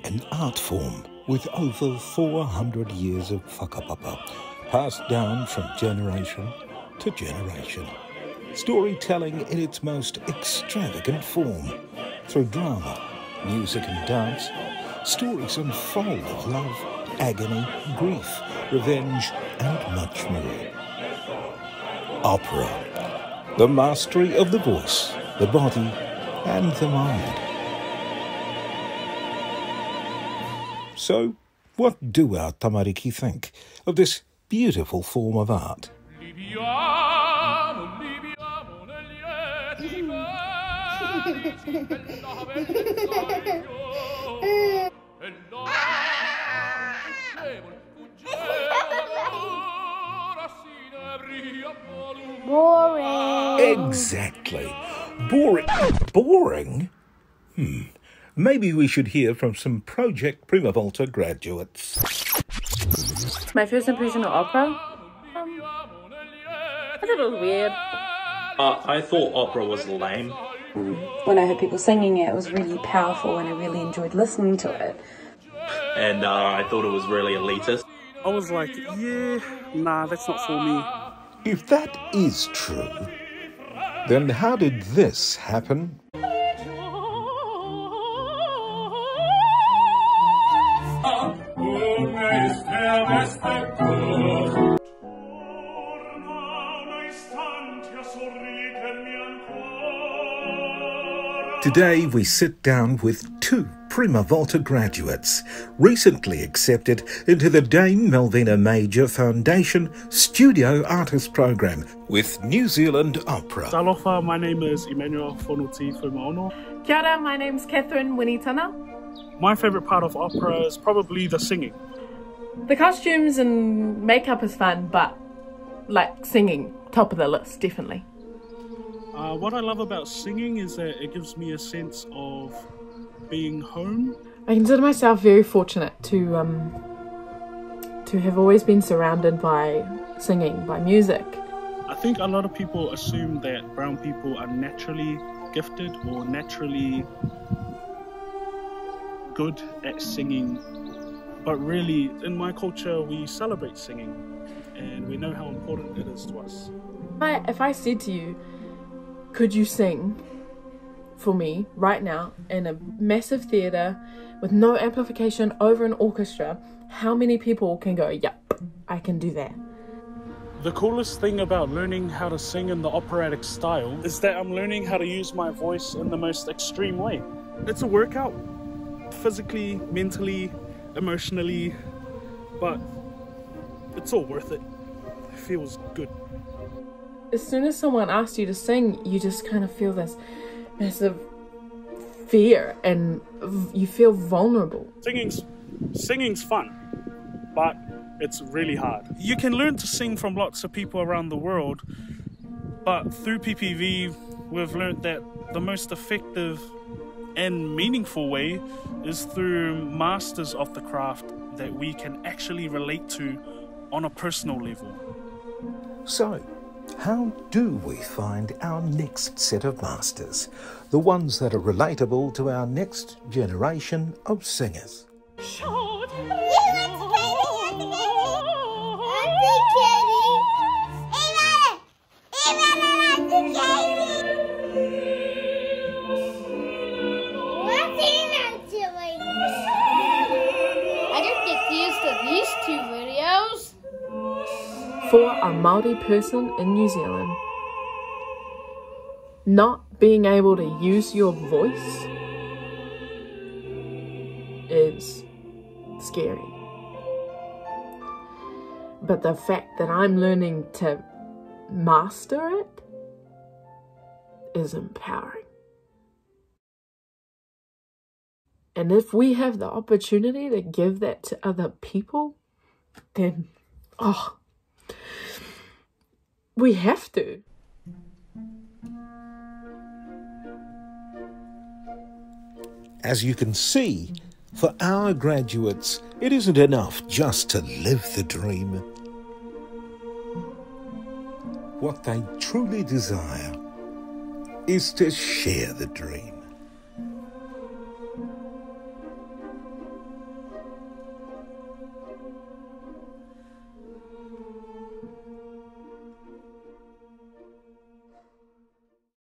an art form with over 400 years of whakapapa, passed down from generation to generation. Storytelling in its most extravagant form. Through drama, music and dance, stories unfold of love, agony, grief, revenge and much more. Opera, the mastery of the voice, the body and the mind. So, what do our tamariki think of this beautiful form of art? Boring. Exactly. Boring. Boring? Maybe we should hear from some Project Prima Volta graduates. My first impression of opera? I thought it was weird. I thought opera was lame. When I heard people singing it, it was really powerful and I really enjoyed listening to it. And I thought it was really elitist. I was like, yeah, nah, that's not for me. If that is true, then how did this happen? Today we sit down with two Prima Volta graduates, recently accepted into the Dame Melvina Major Foundation Studio Artist Program with New Zealand Opera. Talofa, my name is Emmanuel Fonoti Fuimaono. Kia ora, my name's Katherine, Winitana. My favourite part of opera is probably the singing. The costumes and makeup is fun, but like singing, top of the list, definitely. What I love about singing is that it gives me a sense of being home. I consider myself very fortunate to have always been surrounded by singing, by music. I think a lot of people assume that brown people are naturally gifted or naturally good at singing, but really in my culture we celebrate singing and we know how important it is to us. If I said to you, could you sing for me right now in a massive theatre with no amplification over an orchestra, how many people can go, yep, I can do that? The coolest thing about learning how to sing in the operatic style is that I'm learning how to use my voice in the most extreme way. It's a workout, physically, mentally, emotionally, but it's all worth it. It feels good. As soon as someone asks you to sing, you just kind of feel this massive fear and you feel vulnerable. Singing's fun, but it's really hard. You can learn to sing from lots of people around the world, but through PPV, we've learned that the most effective and meaningful way is through masters of the craft that we can actually relate to on a personal level. So, how do we find our next set of masters? The ones that are relatable to our next generation of singers. For a Māori person in New Zealand, not being able to use your voice is scary. But the fact that I'm learning to master it is empowering. And if we have the opportunity to give that to other people, then, we have to. As you can see, for our graduates, it isn't enough just to live the dream. What they truly desire is to share the dream.